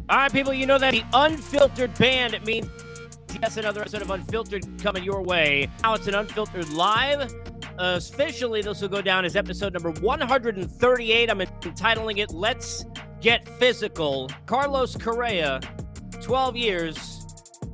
All right, people, you know that the Unfiltered band means, yes, another episode of Unfiltered coming your way. Now it's an Unfiltered Live. Officially, this will go down as episode number 138. I'm entitling it, Let's Get Physical. Carlos Correa, 12 years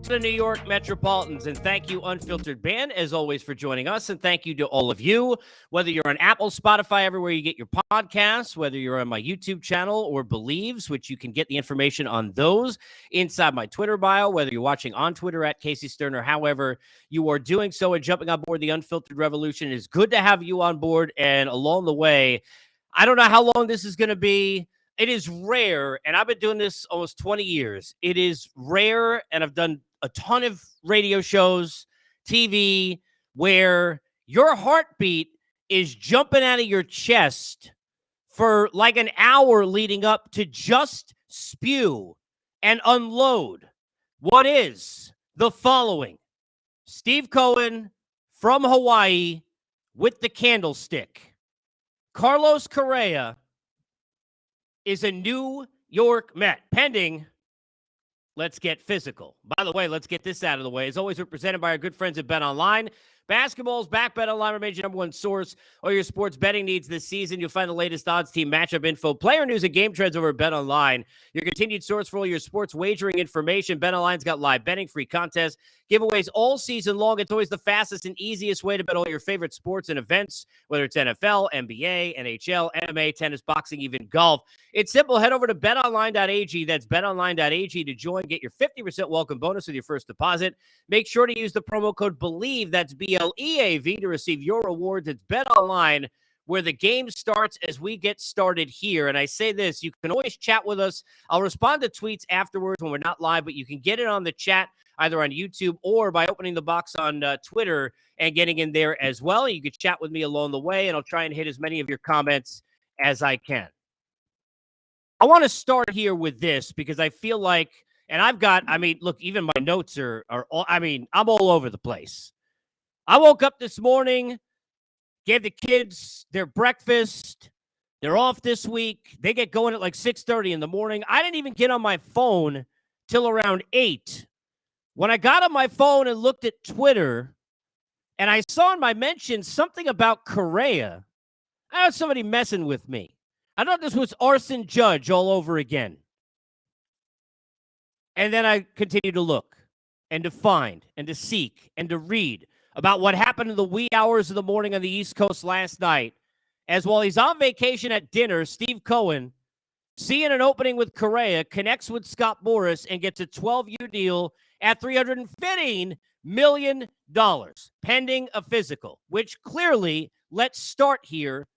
to the New York Metropolitans. And thank you, Unfiltered Band, as always, for joining us. And thank you to all of you, whether you're on Apple, Spotify, everywhere you get your podcasts, whether you're on my YouTube channel or Believes, which you can get the information on those inside my Twitter bio, whether you're watching on Twitter at Casey Stern or however you are doing so and jumping on board the Unfiltered Revolution. It is good to have you on board. And along the way, I don't know how long this is going to be. It is rare, and I've been doing this almost 20 years. It is rare, and I've done a ton of radio shows, TV, where your heartbeat is jumping out of your chest for like an hour leading up to just spew and unload what is the following. Steve Cohen from Hawaii with the candlestick. Carlos Correa is a New York Met, pending Let's Get Physical. By the way, let's get this out of the way. As always, we're presented by our good friends at BetOnline. Basketball's back. BetOnline remains your number one source. All your sports betting needs this season. You'll find the latest odds, team matchup info, player news, and game trends over at BetOnline. Your continued source for all your sports wagering information. BetOnline's got live betting, free contests, giveaways all season long. It's always the fastest and easiest way to bet all your favorite sports and events, whether it's NFL, NBA, NHL, MMA, tennis, boxing, even golf. It's simple. Head over to betonline.ag. That's betonline.ag to join. Get your 50% welcome bonus with your first deposit. Make sure to use the promo code BELIEVE. That's BLEAV to receive your rewards. It's BetOnline, where the game starts as we get started here. And I say this, you can always chat with us. I'll respond to tweets afterwards when we're not live, but you can get it on the chat either on YouTube or by opening the box on Twitter and getting in there as well. You can chat with me along the way, and I'll try and hit as many of your comments as I can. I want to start here with this because I feel like, and I've got, look, even my notes are all, I'm all over the place. I woke up this morning, gave the kids their breakfast. They're off this week. They get going at like 6:30 in the morning. I didn't even get on my phone till around 8. When I got on my phone and looked at Twitter, and I saw in my mentions something about Correa, I had somebody messing with me. I thought this was Arson Judge all over again. And then I continued to look and to find and to seek and to read about what happened in the wee hours of the morning on the East Coast last night, as while he's on vacation at dinner, Steve Cohen, seeing an opening with Correa, connects with Scott Boras and gets a 12-year deal at $315 million, pending a physical, which clearly, let's start here,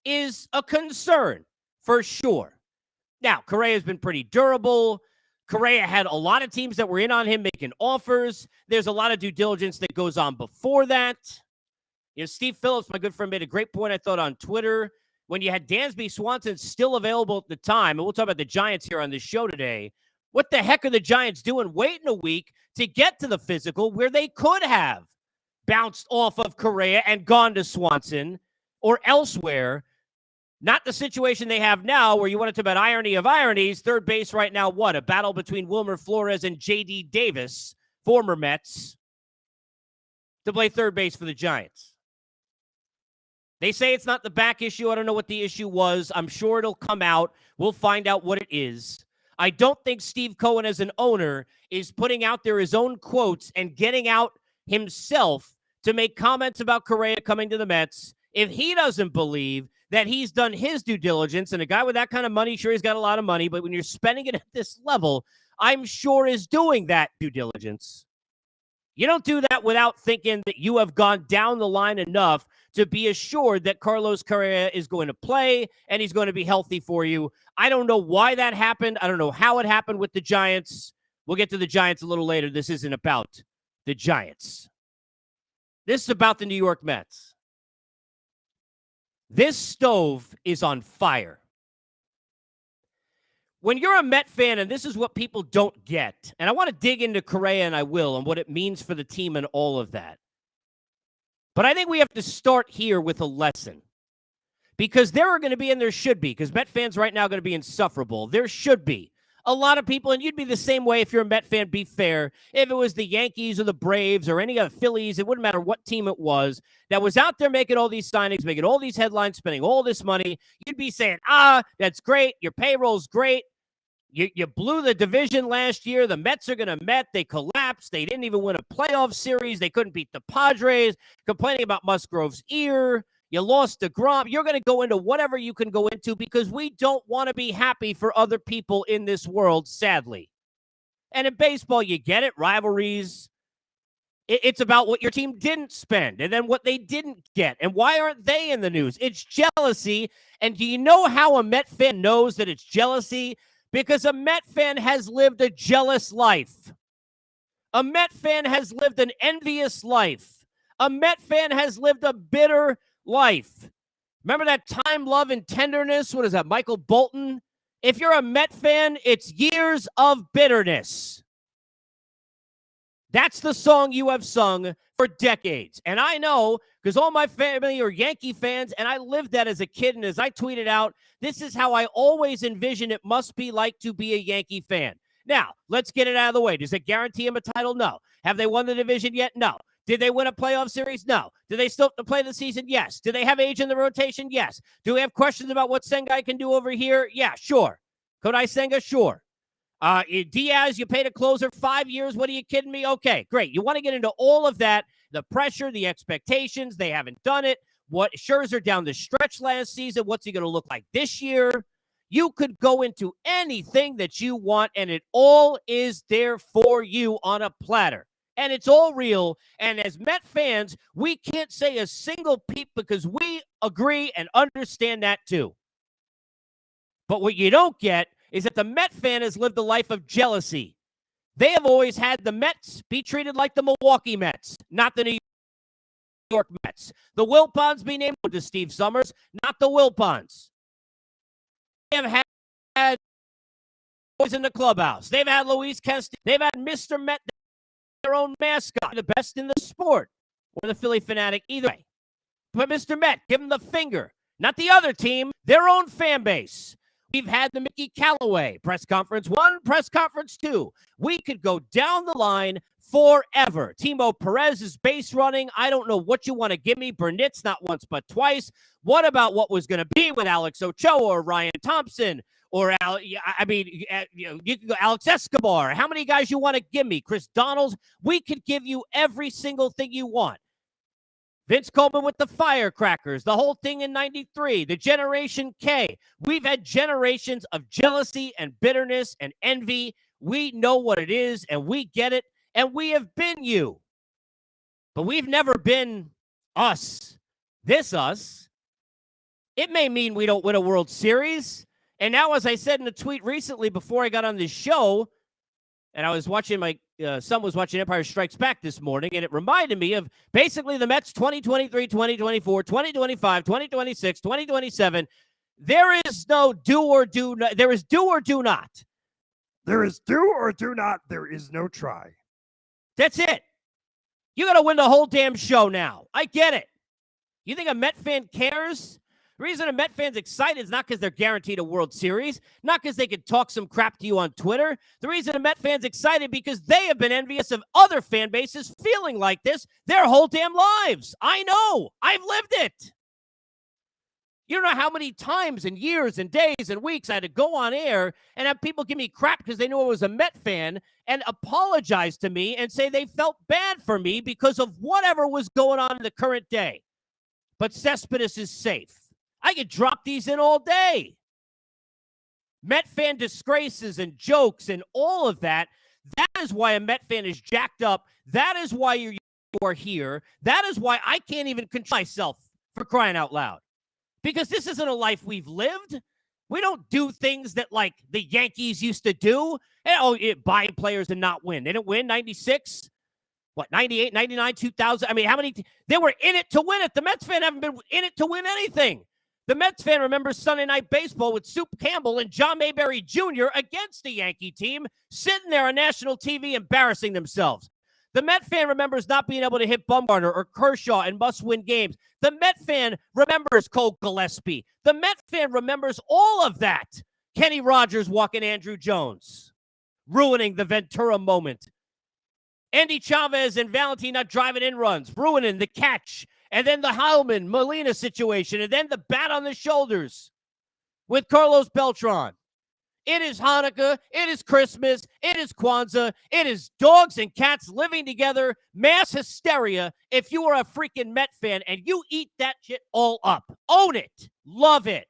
is a concern for sure. Now, Correa's been pretty durable. Correa had a lot of teams that were in on him making offers. There's a lot of due diligence that goes on before that. You know, Steve Phillips, my good friend, made a great point, I thought, on Twitter. When you had Dansby Swanson still available at the time, and we'll talk about the Giants here on this show today, what the heck are the Giants doing waiting a week to get to the physical where they could have bounced off of Correa and gone to Swanson or elsewhere? Not the situation they have now where you want to talk about irony of ironies. Third base right now, what? A battle between Wilmer Flores and J.D. Davis, former Mets, to play third base for the Giants. They say it's not the back issue. I don't know what the issue was. I'm sure it'll come out. We'll find out what it is. I don't think Steve Cohen as an owner is putting out there his own quotes and getting out himself to make comments about Correa coming to the Mets if he doesn't believe that he's done his due diligence. And a guy with that kind of money, sure, he's got a lot of money, but when you're spending it at this level, I'm sure is doing that due diligence. You don't do that without thinking that you have gone down the line enough to be assured that Carlos Correa is going to play and he's going to be healthy for you. I don't know why that happened. I don't know how it happened with the Giants. We'll get to the Giants a little later. This isn't about the Giants. This is about the New York Mets. This stove is on fire. When you're a Met fan, and this is what people don't get, and I want to dig into Correa, and I will, and what it means for the team and all of that. But I think we have to start here with a lesson. Because there are going to be, and there should be, because Met fans right now are going to be insufferable, there should be A lot of people, and you'd be the same way if you're a Met fan, be fair. If it was the Yankees or the Braves or any of the Phillies, it wouldn't matter what team it was that was out there making all these signings, making all these headlines, spending all this money. You'd be saying, that's great. Your payroll's great. You blew the division last year. The Mets are going to Met. They collapsed. They didn't even win a playoff series. They couldn't beat the Padres. Complaining about Musgrove's ear. You lost to Grom. You're going to go into whatever you can go into because we don't want to be happy for other people in this world, sadly. And in baseball, you get it. Rivalries. It's about what your team didn't spend and then what they didn't get. And why aren't they in the news? It's jealousy. And do you know how a Met fan knows that it's jealousy? Because a Met fan has lived a jealous life. A Met fan has lived an envious life. A Met fan has lived a bitter life. Remember that Time, Love, and Tenderness? What is that, Michael Bolton? If you're a Met fan, it's years of bitterness. That's the song you have sung for decades. And I know because all my family are Yankee fans, and I lived that as a kid. And as I tweeted out, this is how I always envision it must be like to be a Yankee fan. Now, let's get it out of the way. Does it guarantee him a title? No. Have they won the division yet? No. Did they win a playoff series? No. Do they still have to play the season? Yes. Do they have age in the rotation? Yes. Do we have questions about what Sengai can do over here? Yeah, sure. Kodai Senga? Sure. Diaz, you paid a closer 5 years. What are you kidding me? Okay, great. You want to get into all of that, the pressure, the expectations. They haven't done it. What Scherzer down the stretch last season. What's he going to look like this year? You could go into anything that you want, and it all is there for you on a platter. And it's all real. And as Met fans, we can't say a single peep because we agree and understand that too. But what you don't get is that the Met fan has lived a life of jealousy. They have always had the Mets be treated like the Milwaukee Mets, not the New York Mets. The Wilpons be named to Steve Summers, not the Wilpons. They have had boys in the clubhouse. They've had Luis Castillo. They've had Mr. Met, their own mascot, the best in the sport, or the Philly fanatic, either way. But Mr. Met, give him the finger, not the other team, their own fan base. We've had the Mickey Callaway press conference 1, press conference 2. We could go down the line forever. Timo Perez is base running. I don't know what you want to give me. Burnett's not once but twice. What about what was going to be with Alex Ochoa or Ryan Thompson or you can go Alex Escobar. How many guys you want to give me? Chris Donalds. We could give you every single thing you want. Vince Coleman with the firecrackers, the whole thing in 93, the Generation K. We've had generations of jealousy and bitterness and envy. We know what it is, and we get it, and we have been you. But we've never been us. This us. It may mean we don't win a World Series. And now, as I said in a tweet recently before I got on this show, and I was watching my son was watching Empire Strikes Back this morning, and it reminded me of basically the Mets 2023, 2024, 2025, 2026, 2027. There is no do or do not. There is do or do not. There is do or do not. There is no try. That's it. You got to win the whole damn show now. I get it. You think a Met fan cares? The reason a Met fan's excited is not because they're guaranteed a World Series, not because they could talk some crap to you on Twitter. The reason a Met fan's excited because they have been envious of other fan bases feeling like this their whole damn lives. I know. I've lived it. You don't know how many times and years and days and weeks I had to go on air and have people give me crap because they knew I was a Met fan and apologize to me and say they felt bad for me because of whatever was going on in the current day. But Cespedes is safe. I could drop these in all day. Met fan disgraces and jokes and all of that. That is why a Met fan is jacked up. That is why you are here. That is why I can't even control myself, for crying out loud. Because this isn't a life we've lived. We don't do things that like the Yankees used to do. And, buy players and not win. They didn't win 96. What, 98, 99, 2000? I mean, how many? They were in it to win it. The Mets fan haven't been in it to win anything. The Mets fan remembers Sunday Night Baseball with Soup Campbell and John Mayberry Jr. against the Yankee team, sitting there on national TV embarrassing themselves. The Met fan remembers not being able to hit Bumgarner or Kershaw in must-win games. The Met fan remembers Cole Gillespie. The Met fan remembers all of that. Kenny Rogers walking Andrew Jones, ruining the Ventura moment. Andy Chavez and Valentin not driving in runs, ruining the catch. And then the Heilman Molina situation, and then the bat on the shoulders with Carlos Beltran. It is Hanukkah. It is Christmas. It is Kwanzaa. It is dogs and cats living together. Mass hysteria. If you are a freaking Met fan and you eat that shit all up, own it. Love it.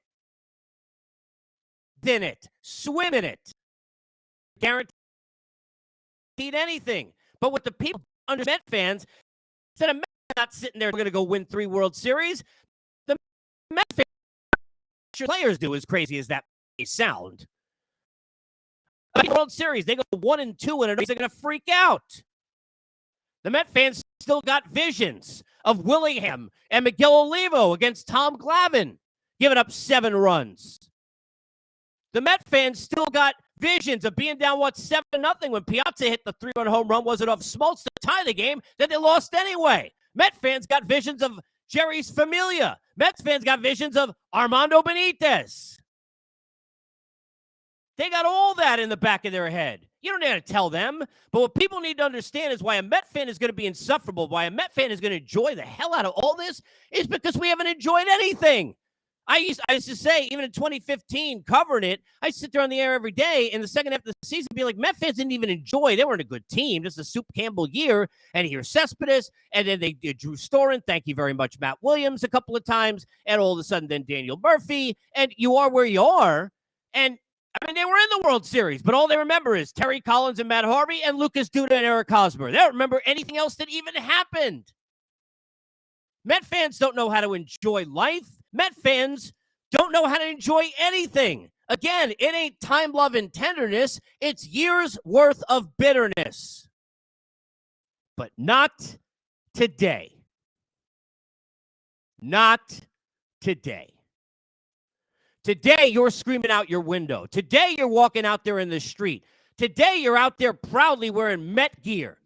In it. Swim in it. Guaranteed anything. But with the people under Met fans, instead of Met not sitting there, we're going to go win 3 World Series, the Met fans, players do, as crazy as that may sound. World Series, they go 1-2 and they're going to freak out. The Met fans still got visions of Willingham and Miguel Olivo against Tom Glavine, giving up 7 runs. The Met fans still got visions of being down, 7-0 when Piazza hit the 3-run home run. Was it off Smoltz to tie the game that they lost anyway? Met fans got visions of Jerry's Familia. Mets fans got visions of Armando Benitez. They got all that in the back of their head. You don't need to tell them. But what people need to understand is why a Met fan is going to be insufferable, why a Met fan is going to enjoy the hell out of all this, is because we haven't enjoyed anything. I used to say, even in 2015, covering it, I sit there on the air every day in the second half of the season be like, Met fans didn't even enjoy. They weren't a good team. Just a Soup Campbell year. And here's Cespedes. And then they did Drew Storen. Thank you very much, Matt Williams, a couple of times. And all of a sudden, then Daniel Murphy. And you are where you are. And I mean, they were in the World Series, but all they remember is Terry Collins and Matt Harvey and Lucas Duda and Eric Hosmer. They don't remember anything else that even happened. Met fans don't know how to enjoy life. Met fans don't know how to enjoy anything. Again, it ain't time, love, and tenderness. It's years' worth of bitterness. But not today. Not today. Today, you're screaming out your window. Today, you're walking out there in the street. Today, you're out there proudly wearing Met gear.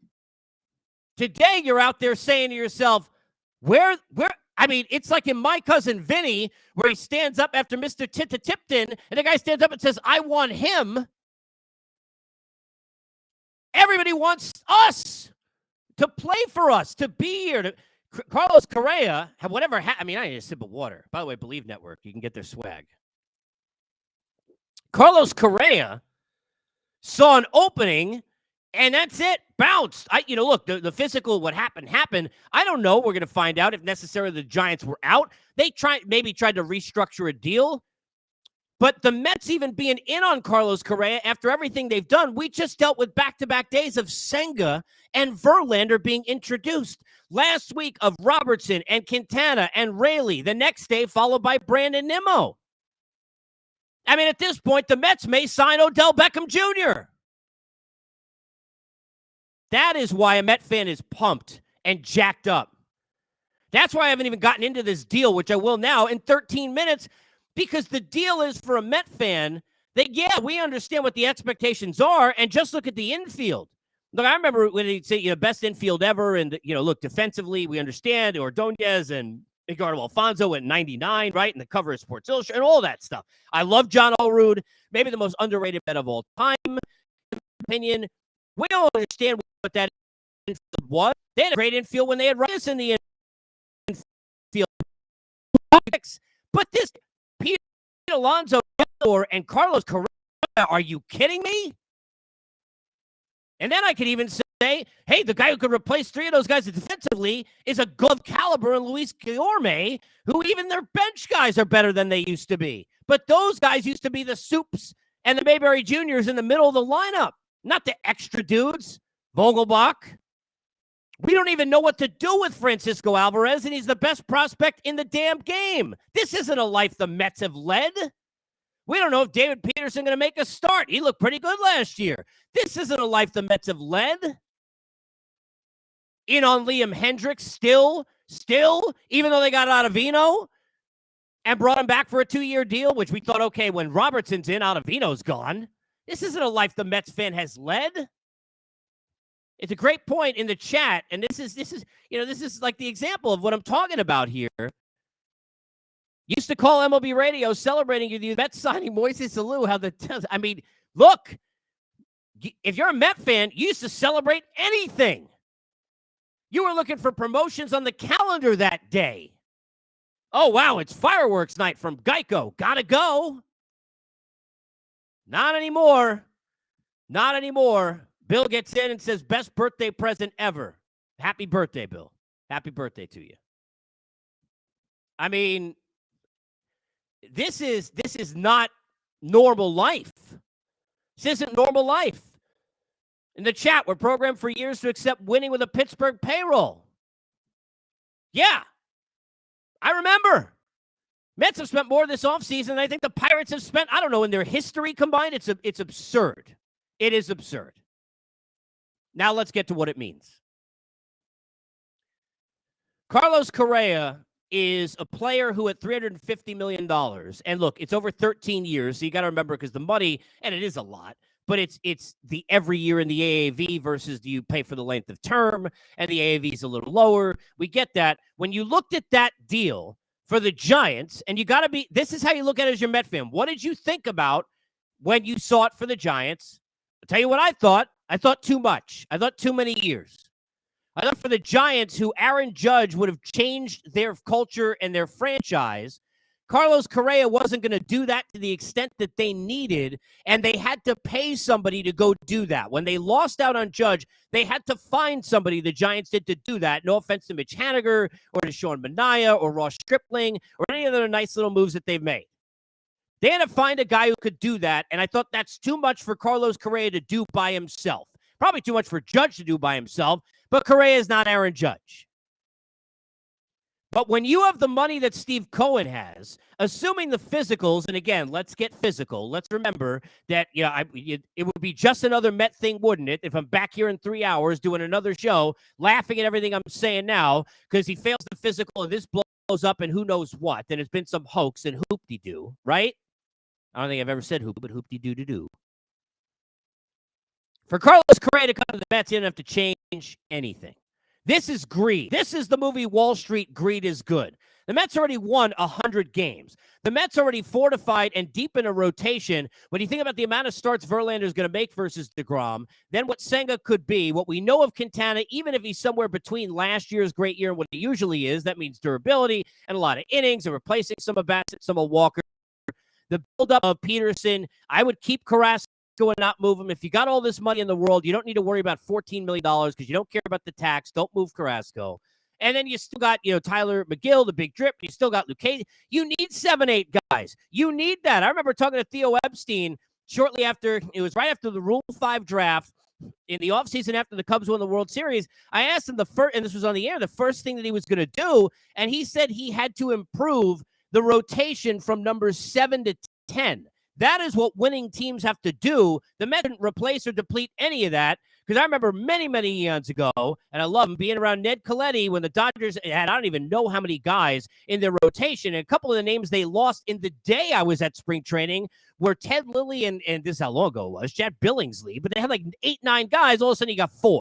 Today, you're out there saying to yourself, I mean, it's like in My Cousin Vinny, where he stands up after Mr. Tipton, and the guy stands up and says, I want him. Everybody wants us to play for us, to be here. Carlos Correa, I need a sip of water. By the way, Believe Network, you can get their swag. Carlos Correa saw an opening, and that's it. Bounced. Look, the physical, what happened. I don't know. We're going to find out if necessarily the Giants were out. They maybe tried to restructure a deal. But the Mets even being in on Carlos Correa after everything they've done, we just dealt with back-to-back days of Senga and Verlander being introduced. Last week of Robertson and Quintana and Raley. The next day followed by Brandon Nimmo. I mean, at this point, the Mets may sign Odell Beckham Jr. That is why a Met fan is pumped and jacked up. That's why I haven't even gotten into this deal, which I will now in 13 minutes, because the deal is for a Met fan that, yeah, we understand what the expectations are, and just look at the infield. Look, I remember when they'd say, best infield ever, and, look, defensively, we understand, Ordonez and Ricardo Alfonso went 99, right, in the cover of Sports Illustrated, and all that stuff. I love John Olerud, maybe the most underrated bet of all time, in my opinion. We don't understand what that infield was. They had a great infield when they had Rice in the infield. But this Pete Alonso and Carlos Correa, are you kidding me? And then I could even say, hey, the guy who could replace 3 of those guys defensively is a glove caliber in Luis Guillorme, who even their bench guys are better than they used to be. But those guys used to be the Soups and the Mayberry Juniors in the middle of the lineup, not the extra dudes. Vogelbach. We don't even know what to do with Francisco Alvarez, and he's the best prospect in the damn game. This isn't a life the Mets have led. We don't know if David Peterson going to make a start. He looked pretty good last year. This isn't a life the Mets have led. In on Liam Hendricks still, even though they got Ottavino and brought him back for a 2-year deal, which we thought, okay, when Robertson's in, Ottavino's gone. This isn't a life the Mets fan has led. It's a great point in the chat, and this is like the example of what I'm talking about here. Used to call MLB radio celebrating the Mets signing Moises Alou. I mean, look, if you're a Met fan, you used to celebrate anything. You were looking for promotions on the calendar that day. Oh, wow, it's fireworks night from Geico. Gotta go. Not anymore. Not anymore. Bill gets in and says, best birthday present ever. Happy birthday, Bill. Happy birthday to you. I mean, this is not normal life. This isn't normal life. In the chat, we're programmed for years to accept winning with a Pittsburgh payroll. Yeah. I remember. Mets have spent more this offseason than I think the Pirates have spent, I don't know, in their history combined. It's absurd. It is absurd. Now let's get to what it means. Carlos Correa is a player who at $350 million, and look, it's over 13 years, so you got to remember, because the money, and it is a lot, but it's the every year in the AAV versus do you pay for the length of term, and the AAV is a little lower. We get that. When you looked at that deal for the Giants, and you got to be, this is how you look at it as your Met fan. What did you think about when you saw it for the Giants? I'll tell you what I thought. I thought too much. I thought too many years. I thought for the Giants, who Aaron Judge would have changed their culture and their franchise, Carlos Correa wasn't going to do that to the extent that they needed, and they had to pay somebody to go do that. When they lost out on Judge, they had to find somebody, the Giants did, to do that. No offense to Mitch Haniger or to Sean Manaea or Ross Stripling or any other nice little moves that they've made. They had to find a guy who could do that, and I thought that's too much for Carlos Correa to do by himself. Probably too much for Judge to do by himself, but Correa is not Aaron Judge. But when you have the money that Steve Cohen has, assuming the physicals, and again, let's get physical. Let's remember that it would be just another Met thing, wouldn't it, if I'm back here in 3 hours doing another show, laughing at everything I'm saying now, because he fails the physical and this blows up and who knows what, and it's been some hoax and hoop-de-doo, right? I don't think I've ever said hoop, but hoop-de-doo-de-doo. For Carlos Correa to come to the Mets, he didn't have to change anything. This is greed. This is the movie Wall Street, Greed is Good. The Mets already won 100 games. The Mets already fortified and deep in a rotation. When you think about the amount of starts Verlander is going to make versus DeGrom, then what Senga could be, what we know of Quintana, even if he's somewhere between last year's great year and what he usually is, that means durability and a lot of innings and replacing some of Bassett, some of Walker. The buildup of Peterson, I would keep Carrasco and not move him. If you got all this money in the world, you don't need to worry about $14 million because you don't care about the tax. Don't move Carrasco. And then you still got, Tyler McGill, the big drip. You still got Lucchesi. You need 7-8 guys. You need that. I remember talking to Theo Epstein shortly after, it was right after the Rule 5 draft in the offseason after the Cubs won the World Series. I asked him and this was on the air, the first thing that he was going to do, and he said he had to improve the rotation from numbers 7 to 10. That is what winning teams have to do. The Mets didn't replace or deplete any of that, because I remember many, many eons ago, and I love him, being around Ned Colletti when the Dodgers had, I don't even know how many guys in their rotation, and a couple of the names they lost in the day I was at spring training were Ted Lilly and this is how long ago it was, Chad Billingsley, but they had like 8-9 guys. All of a sudden you got 4.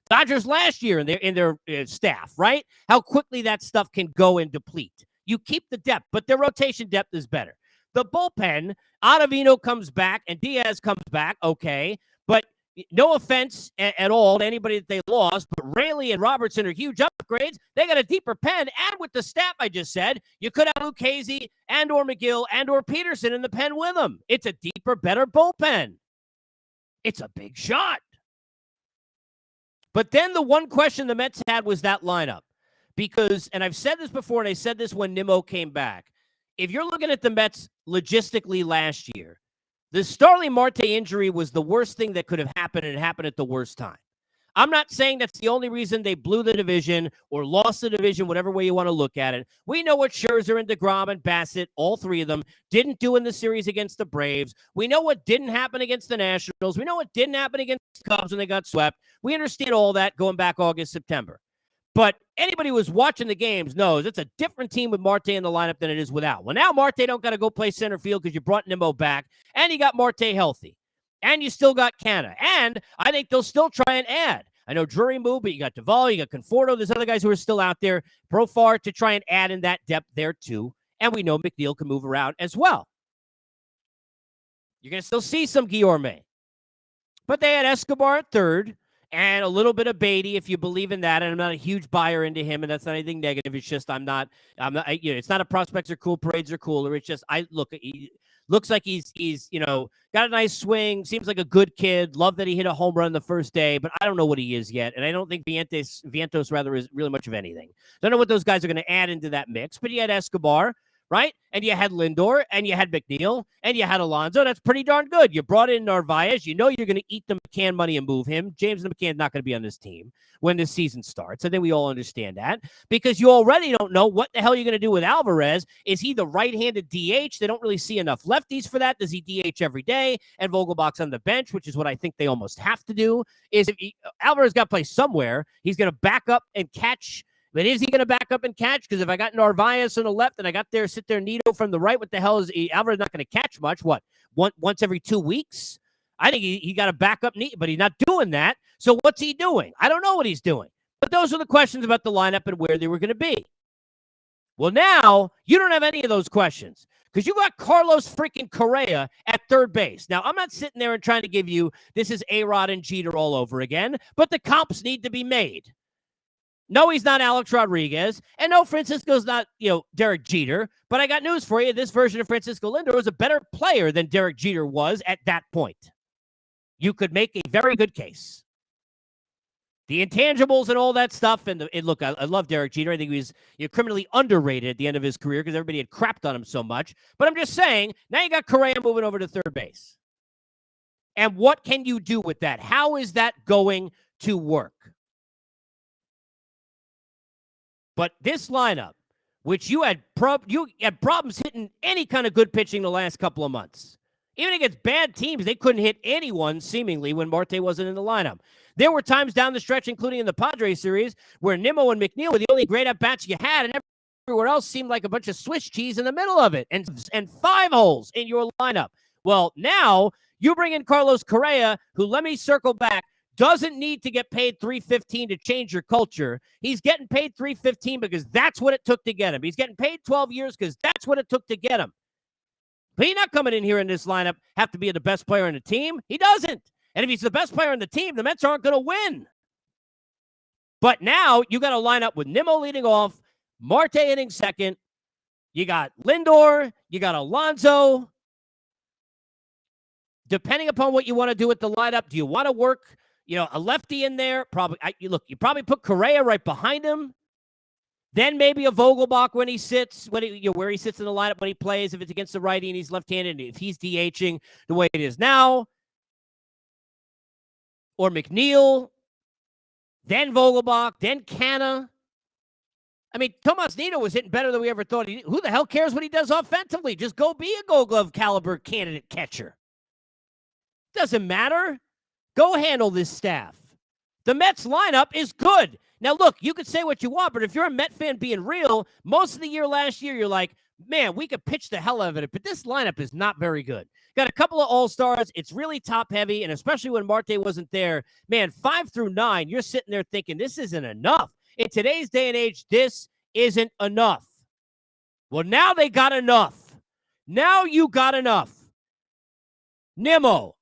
Dodgers last year in their staff, right? How quickly that stuff can go and deplete. You keep the depth, but their rotation depth is better. The bullpen, Ottavino comes back and Diaz comes back, okay. But no offense at all to anybody that they lost, but Raley and Robertson are huge upgrades. They got a deeper pen, and with the staff I just said, you could have Lucchesi and or McGill and or Peterson in the pen with them. It's a deeper, better bullpen. It's a big shot. But then the one question the Mets had was that lineup. Because, and I've said this before, and I said this when Nimmo came back, if you're looking at the Mets logistically last year, the Starling Marte injury was the worst thing that could have happened, and it happened at the worst time. I'm not saying that's the only reason they blew the division or lost the division, whatever way you want to look at it. We know what Scherzer and DeGrom and Bassett, all three of them, didn't do in the series against the Braves. We know what didn't happen against the Nationals. We know what didn't happen against the Cubs when they got swept. We understand all that going back August, September. But anybody who was watching the games knows it's a different team with Marte in the lineup than it is without. Well, now Marte don't got to go play center field because you brought Nimmo back, and you got Marte healthy. And you still got Canna. And I think they'll still try and add. I know Drury moved, but you got Duvall, you got Conforto. There's other guys who are still out there. Profar to try and add in that depth there too And we know McNeil can move around as well. You're going to still see some Guillorme. But they had Escobar at third and a little bit of Beatty, if you believe in that. And I'm not a huge buyer into him, and that's not anything negative. It's just I'm not, it's not a prospects are cool, parades are cooler. It's just, he looks like he's got a nice swing, seems like a good kid. Love that he hit a home run the first day, but I don't know what he is yet. And I don't think Vientos is really much of anything. Don't know what those guys are going to add into that mix, but he had Escobar, right? And you had Lindor, and you had McNeil, and you had Alonso. That's pretty darn good. You brought in Narvaez. You know you're going to eat the McCann money and move him. James McCann's not going to be on this team when this season starts. I think we all understand that because you already don't know what the hell you're going to do with Alvarez. Is he the right-handed DH? They don't really see enough lefties for that. Does he DH every day? And Vogelbach's on the bench, which is what I think they almost have to do. Alvarez got to play somewhere. He's going to back up and catch. But is he going to back up and catch? Because if I got Narvaez on the left and I got sit there Nito from the right, what the hell is Alvarez not going to catch much? What, once every 2 weeks? I think he got to back up Nito, but he's not doing that. So what's he doing? I don't know what he's doing. But those are the questions about the lineup and where they were going to be. Well, now you don't have any of those questions because you got Carlos freaking Correa at third base. Now, I'm not sitting there and trying to give you this is A-Rod and Jeter all over again, but the comps need to be made. No, he's not Alex Rodriguez. And no, Francisco's not, Derek Jeter. But I got news for you. This version of Francisco Lindor was a better player than Derek Jeter was at that point. You could make a very good case. The intangibles and all that stuff. And look, I love Derek Jeter. I think he was criminally underrated at the end of his career because everybody had crapped on him so much. But I'm just saying, now you got Correa moving over to third base. And what can you do with that? How is that going to work? But this lineup, which you had problems hitting any kind of good pitching the last couple of months. Even against bad teams, they couldn't hit anyone, seemingly, when Marte wasn't in the lineup. There were times down the stretch, including in the Padres series, where Nimmo and McNeil were the only great at-bats you had, and everywhere else seemed like a bunch of Swiss cheese in the middle of it, and 5 holes in your lineup. Well, now you bring in Carlos Correa, who, let me circle back, doesn't need to get paid $315 to change your culture. He's getting paid $315 because that's what it took to get him. He's getting paid 12 years because that's what it took to get him. But he's not coming in here in this lineup have to be the best player on the team. He doesn't. And if he's the best player on the team, the Mets aren't going to win. But now you got to line up with Nimmo leading off, Marte hitting second. You got Lindor. You got Alonso. Depending upon what you want to do with the lineup, do you want to work a lefty in there? Probably. You probably put Correa right behind him. Then maybe a Vogelbach when he sits, where he sits in the lineup when he plays, if it's against the righty and he's left-handed, and if he's DHing the way it is now. Or McNeil. Then Vogelbach. Then Canna. I mean, Tomas Nito was hitting better than we ever thought. Who the hell cares what he does offensively? Just go be a Gold Glove caliber candidate catcher. Doesn't matter. Go handle this staff. The Mets lineup is good. Now, look, you could say what you want, but if you're a Met fan being real, most of the year last year, you're like, man, we could pitch the hell out of it, but this lineup is not very good. Got a couple of all-stars. It's really top-heavy, and especially when Marte wasn't there, man, 5 through 9, you're sitting there thinking, this isn't enough. In today's day and age, this isn't enough. Well, now they got enough. Now you got enough. Nimmo.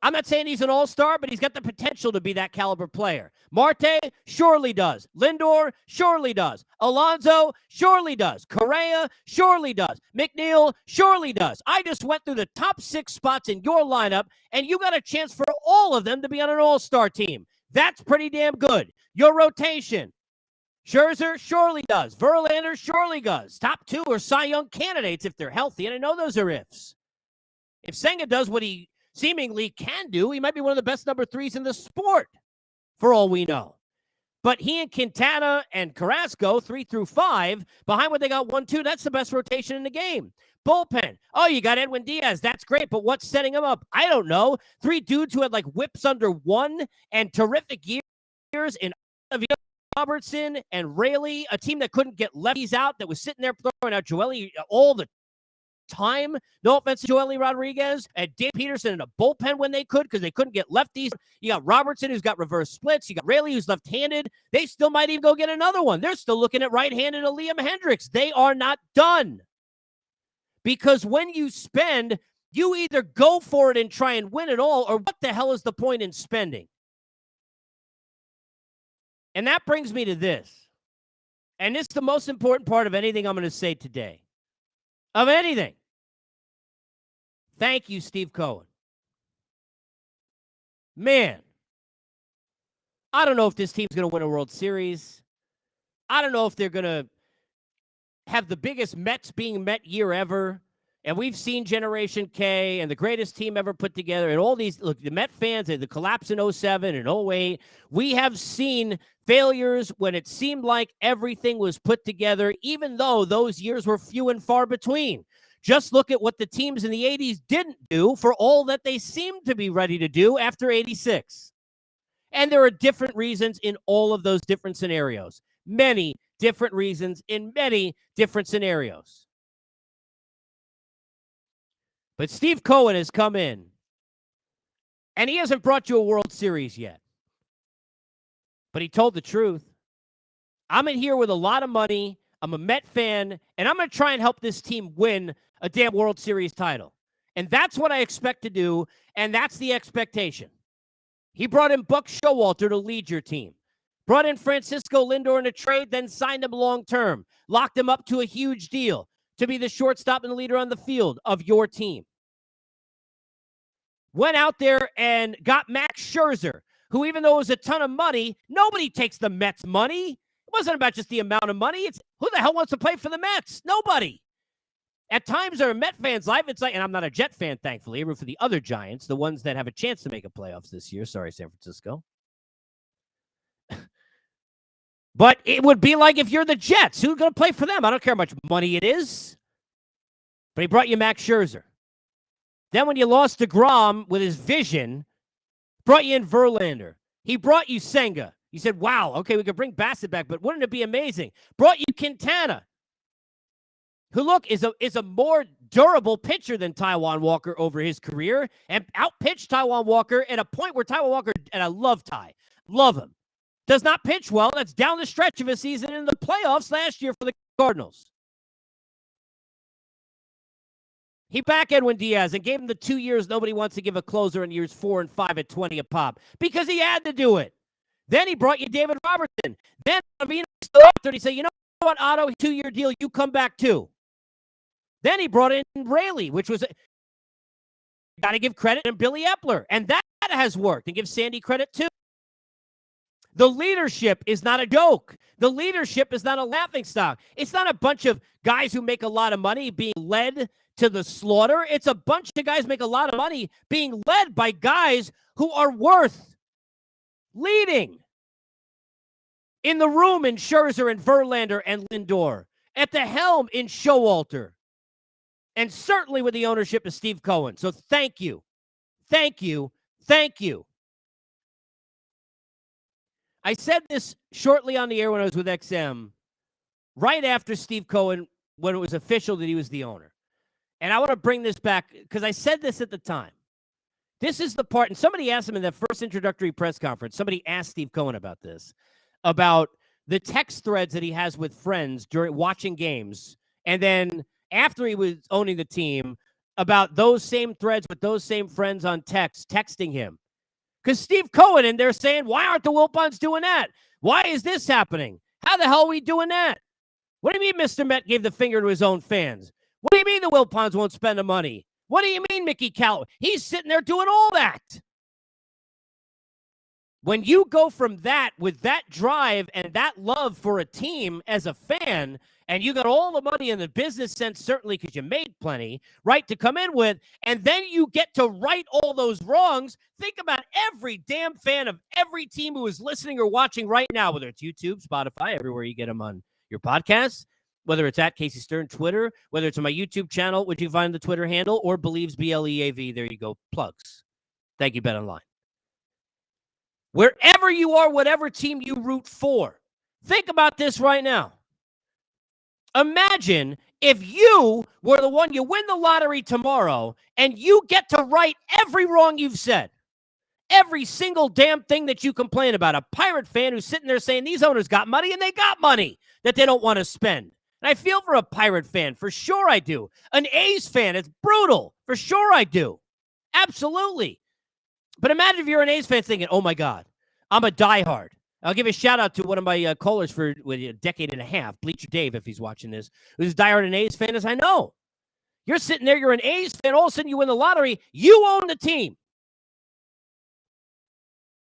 I'm not saying he's an all-star, but he's got the potential to be that caliber player. Marte surely does. Lindor surely does. Alonso surely does. Correa surely does. McNeil surely does. I just went through the top 6 spots in your lineup, and you got a chance for all of them to be on an all-star team. That's pretty damn good. Your rotation. Scherzer surely does. Verlander surely does. Top 2 are Cy Young candidates if they're healthy, and I know those are ifs. If Senga does what he seemingly can do, he might be one of the best number 3s in the sport, for all we know. But he and Quintana and Carrasco, 3 through 5, behind what they got 1-2, that's the best rotation in the game. Bullpen. Oh, you got Edwin Diaz. That's great, but what's setting him up? I don't know. 3 dudes who had like whips under 1 and terrific years in Robertson and Raley, a team that couldn't get lefties out, that was sitting there throwing out Joely all the time. No offense to Joely Rodriguez and Dave Peterson in a bullpen when they could because they couldn't get lefties. You got Robertson, who's got reverse splits. You got Raley, who's left-handed. They still might even go get another one. They're still looking at right-handed Liam Hendricks. They are not done. Because when you spend, you either go for it and try and win it all, or what the hell is the point in spending? And that brings me to this. And this is the most important part of anything I'm going to say today. Of anything. Thank you, Steve Cohen. Man, I don't know if this team's going to win a World Series. I don't know if they're going to have the biggest Mets being Met year ever. And we've seen Generation K and the greatest team ever put together. And all these, look, the Met fans, the collapse in 07 and 08. We have seen failures when it seemed like everything was put together, even though those years were few and far between. Just look at what the teams in the 80s didn't do for all that they seemed to be ready to do after 86. And there are different reasons in all of those different scenarios. Many different reasons in many different scenarios. But Steve Cohen has come in, and he hasn't brought you a World Series yet. But he told the truth. I'm in here with a lot of money. I'm a Met fan, and I'm going to try and help this team win a damn World Series title. And that's what I expect to do, and that's the expectation. He brought in Buck Showalter to lead your team. Brought in Francisco Lindor in a trade, then signed him long-term. Locked him up to a huge deal to be the shortstop and the leader on the field of your team. Went out there and got Max Scherzer, who, even though it was a ton of money, nobody takes the Mets money. It wasn't about just the amount of money. It's who the hell wants to play for the Mets? Nobody. At times, there are Met fans' life. It's like, and I'm not a Jet fan, thankfully. I root for the other Giants, the ones that have a chance to make a playoffs this year. Sorry, San Francisco. But it would be like if you're the Jets. Who's going to play for them? I don't care how much money it is. But he brought you Max Scherzer. Then when you lost DeGrom with his vision, brought you in Verlander. He brought you Senga. You said, wow, okay, we could bring Bassett back, but wouldn't it be amazing? Brought you Quintana, who, look, is a more durable pitcher than Taijuan Walker over his career, and outpitched Taijuan Walker at a point where Taijuan Walker, and I love Ty, love him, does not pitch well. That's down the stretch of a season in the playoffs last year for the Cardinals. He back Edwin Diaz and gave him the 2 years nobody wants to give a closer in years 4 and 5 at 20 a pop because he had to do it. Then he brought you David Robertson. Then Avina still out there. He said, you know what, Otto, 2-year deal, you come back too. Then he brought in Raley, which was, got to give credit to Billy Epler. And that has worked, and give Sandy credit too. The leadership is not a joke. The leadership is not a laughingstock. It's not a bunch of guys who make a lot of money being led to the slaughter. It's a bunch of guys make a lot of money being led by guys who are worth leading. In the room in Scherzer and Verlander and Lindor. At the helm in Showalter. And certainly with the ownership of Steve Cohen. So thank you. Thank you. Thank you. I said this shortly on the air when I was with XM, right after Steve Cohen, when it was official that he was the owner. And I want to bring this back because I said this at the time. This is the part, and somebody asked him in that first introductory press conference, somebody asked Steve Cohen about this, about the text threads that he has with friends during watching games. And then after he was owning the team, about those same threads with those same friends on texting him. Because Steve Cohen, and they're saying, why aren't the Wilpons doing that? Why is this happening? How the hell are we doing that? What do you mean Mr. Met gave the finger to his own fans? What do you mean the Wilpons won't spend the money? What do you mean Mickey Callaway? He's sitting there doing all that. When you go from that with that drive and that love for a team as a fan, and you got all the money in the business sense, certainly because you made plenty, right, to come in with, and then you get to right all those wrongs. Think about every damn fan of every team who is listening or watching right now, whether it's YouTube, Spotify, everywhere you get them on your podcasts, whether it's at Casey Stern, Twitter, whether it's on my YouTube channel, which you find the Twitter handle, or Believes, BLEAV. There you go. Plugs. Thank you, BetOnline. Wherever you are, whatever team you root for, think about this right now. Imagine if you were the one, you win the lottery tomorrow, and you get to right every wrong you've said. Every single damn thing that you complain about. A Pirate fan who's sitting there saying these owners got money, and they got money that they don't want to spend. And I feel for a Pirate fan. For sure I do. An A's fan, it's brutal. For sure I do. Absolutely. But imagine if you're an A's fan thinking, oh my God, I'm a diehard. I'll give a shout out to one of my callers for a decade and a half, Bleacher Dave, if he's watching this, who's as diehard an A's fan as I know. You're sitting there, you're an A's fan, all of a sudden you win the lottery, you own the team.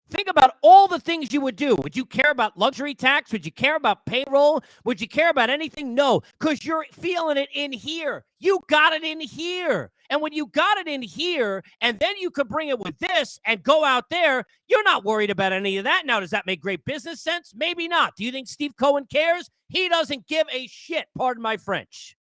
Think about all the things you would do. Would you care about luxury tax? Would you care about payroll? Would you care about anything? No, because you're feeling it in here. You got it in here. And when you got it in here, and then you could bring it with this and go out there, you're not worried about any of that. Now, does that make great business sense? Maybe not. Do you think Steve Cohen cares? He doesn't give a shit. Pardon my French.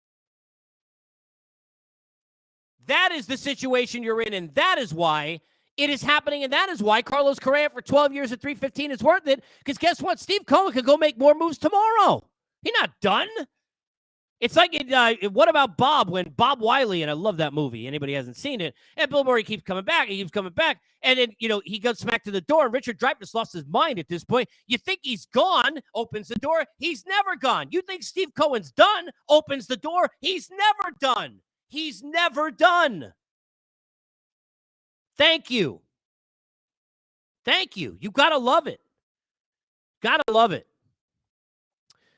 That is the situation you're in, and that is why it is happening, and that is why Carlos Correa for 12 years at 315 is worth it, because guess what? Steve Cohen could go make more moves tomorrow. He's not done. It's like, what about Bob, when Bob Wiley, and I love that movie, anybody hasn't seen it, and Bill Murray keeps coming back, and then, he goes smack to the door, and Richard Dreyfuss lost his mind at this point. You think he's gone, opens the door, he's never gone. You think Steve Cohen's done, opens the door, he's never done. He's never done. Thank you. Thank you. You got to love it. Got to love it.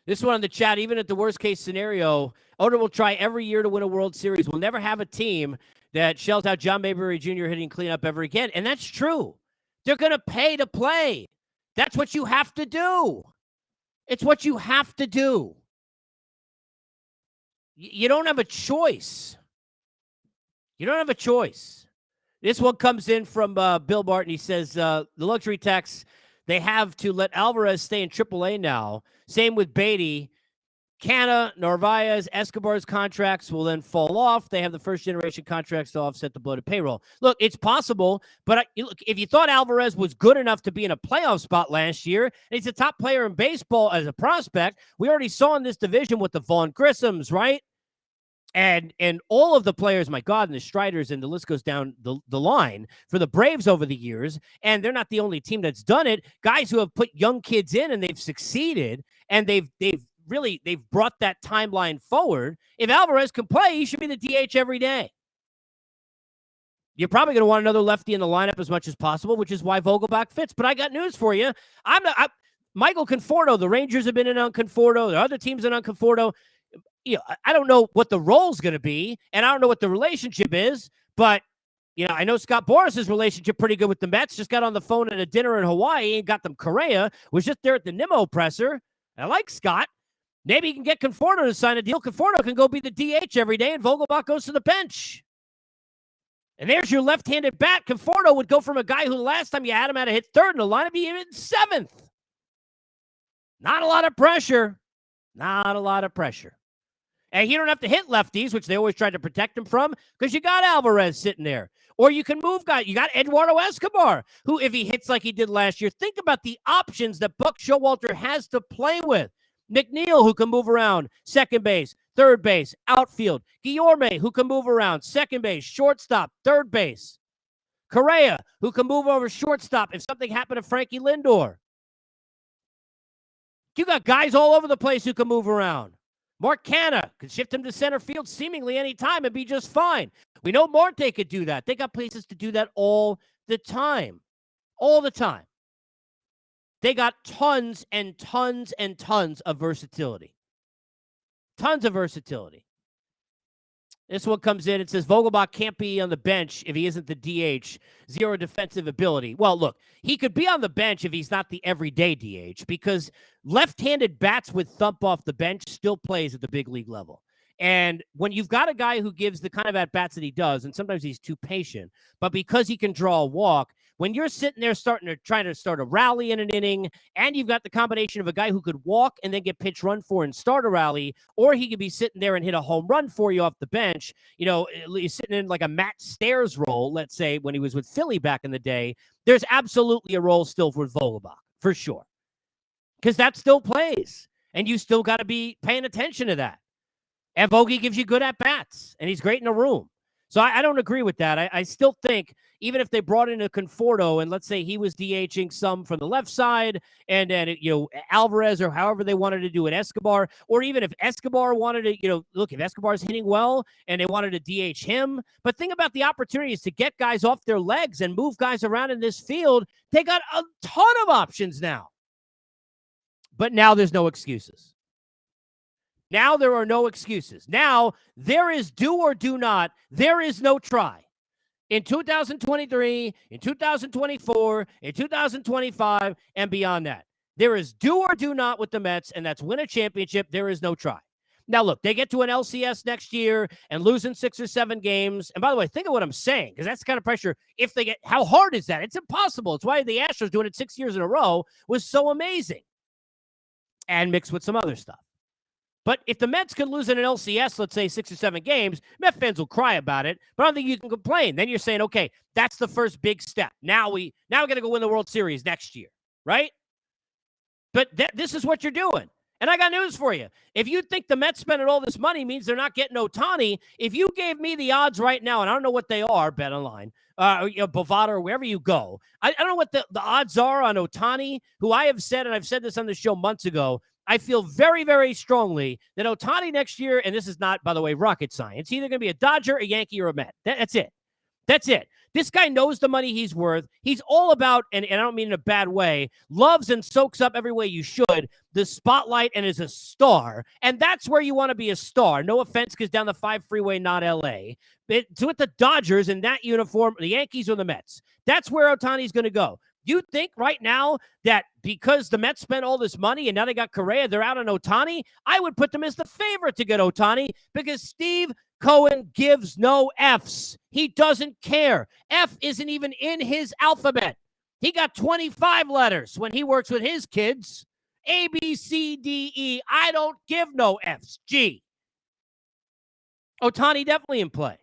This one on the chat, even at the worst case scenario, owner will try every year to win a World Series. We'll never have a team that shells out John Mayberry Jr. hitting cleanup ever again. And that's true. They're going to pay to play. That's what you have to do. It's what you have to do. You don't have a choice. You don't have a choice. This one comes in from Bill Barton. He says, the luxury tax, they have to let Alvarez stay in AAA now. Same with Beatty. Canna, Narvaez, Escobar's contracts will then fall off. They have the first-generation contracts to offset the bloated payroll. Look, it's possible, but look, if you thought Alvarez was good enough to be in a playoff spot last year, and he's a top player in baseball as a prospect, we already saw in this division with the Vaughn Grissams, right? And all of the players, my God, and the Striders, and the list goes down the line for the Braves over the years. And they're not the only team that's done it. Guys who have put young kids in and they've succeeded, and they've brought that timeline forward. If Alvarez can play, he should be the DH every day. You're probably going to want another lefty in the lineup as much as possible, which is why Vogelbach fits. But I got news for you. Michael Conforto, the Rangers have been in on Conforto. The other teams in on Conforto. I don't know what the role's going to be, and I don't know what the relationship is, but, I know Scott Boris's relationship pretty good with the Mets. Just got on the phone at a dinner in Hawaii and got them Correa. Was just there at the Nimmo presser. I like Scott. Maybe he can get Conforto to sign a deal. Conforto can go be the DH every day, and Vogelbach goes to the bench. And there's your left-handed bat. Conforto would go from a guy who last time you had him had to hit third in the lineup, he hit seventh. Not a lot of pressure. Not a lot of pressure. And you don't have to hit lefties, which they always tried to protect him from, because you got Alvarez sitting there. Or you can move guys. You got Eduardo Escobar, who, if he hits like he did last year, think about the options that Buck Showalter has to play with. McNeil, who can move around second base, third base, outfield. Guillorme, who can move around second base, shortstop, third base. Correa, who can move over shortstop if something happened to Frankie Lindor. You got guys all over the place who can move around. Mark Canna could shift him to center field seemingly any time and be just fine. We know Marte could do that. They got places to do that all the time. All the time. They got tons and tons and tons of versatility. Tons of versatility. This one comes in and says, Vogelbach can't be on the bench if he isn't the DH. Zero defensive ability. Well, look, he could be on the bench if he's not the everyday DH, because left-handed bats with thump off the bench still plays at the big league level. And when you've got a guy who gives the kind of at-bats that he does, and sometimes he's too patient, but because he can draw a walk, when you're sitting there trying to start a rally in an inning, and you've got the combination of a guy who could walk and then get pitch run for and start a rally, or he could be sitting there and hit a home run for you off the bench, he's sitting in like a Matt Stairs role, let's say, when he was with Philly back in the day, there's absolutely a role still for Vogelbach, for sure. Because that still plays, and you still got to be paying attention to that. And Bogey gives you good at-bats, and he's great in a room. So I don't agree with that. I still think even if they brought in a Conforto and let's say he was DHing some from the left side and then, Alvarez or however they wanted to do it, Escobar, or even if Escobar wanted to, look, if Escobar's hitting well and they wanted to DH him. But think about the opportunities to get guys off their legs and move guys around in this field. They got a ton of options now. But now there's no excuses. Now there are no excuses. Now there is do or do not. There is no try. In 2023, in 2024, in 2025, and beyond that. There is do or do not with the Mets, and that's win a championship. There is no try. Now, look, they get to an LCS next year and losing 6 or 7 games. And by the way, think of what I'm saying, because that's the kind of pressure. If they get, how hard is that? It's impossible. It's why the Astros doing it 6 years in a row was so amazing. And mixed with some other stuff. But if the Mets could lose in an LCS, let's say 6 or 7 games, Met fans will cry about it, but I don't think you can complain. Then you're saying, okay, that's the first big step. Now we got to go win the World Series next year, right? But this is what you're doing. And I got news for you. If you think the Mets spending all this money means they're not getting Ohtani, if you gave me the odds right now, and I don't know what they are, Bet Online, Bovada, or wherever you go, I don't know what the odds are on Ohtani, who I have said, and I've said this on the show months ago, I feel very, very strongly that Ohtani next year, and this is not, by the way, rocket science, either going to be a Dodger, a Yankee, or a Met. That's it. That's it. This guy knows the money he's worth. He's all about, and I don't mean in a bad way, loves and soaks up every way you should, the spotlight, and is a star. And that's where you want to be a star. No offense, because down the 5 freeway, not L.A. It's with the Dodgers in that uniform, the Yankees or the Mets. That's where Ohtani's going to go. You think right now that because the Mets spent all this money and now they got Correa, they're out on Ohtani? I would put them as the favorite to get Ohtani because Steve Cohen gives no Fs. He doesn't care. F isn't even in his alphabet. He got 25 letters when he works with his kids. A, B, C, D, E. I don't give no Fs. G. Ohtani definitely in play.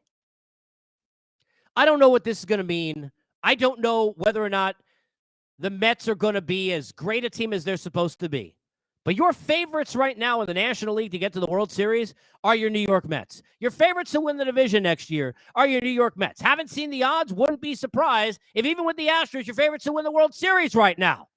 I don't know what this is going to mean. I don't know whether or not the Mets are going to be as great a team as they're supposed to be. But your favorites right now in the National League to get to the World Series are your New York Mets. Your favorites to win the division next year are your New York Mets. Haven't seen the odds, wouldn't be surprised if even with the Astros, your favorites to win the World Series right now.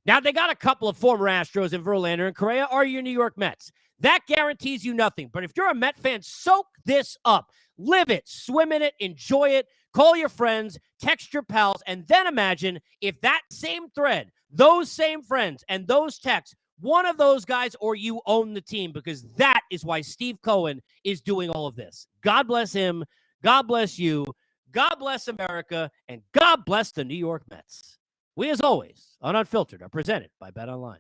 Now, they got a couple of former Astros in Verlander and Correa are your New York Mets. That guarantees you nothing. But if you're a Met fan, soak this up. Live it, swim in it, enjoy it. Call your friends, text your pals, and then imagine if that same thread, those same friends, and those texts, one of those guys or you own the team, because that is why Steve Cohen is doing all of this. God bless him. God bless you. God bless America. And God bless the New York Mets. We, as always, on Unfiltered, are presented by Bet Online.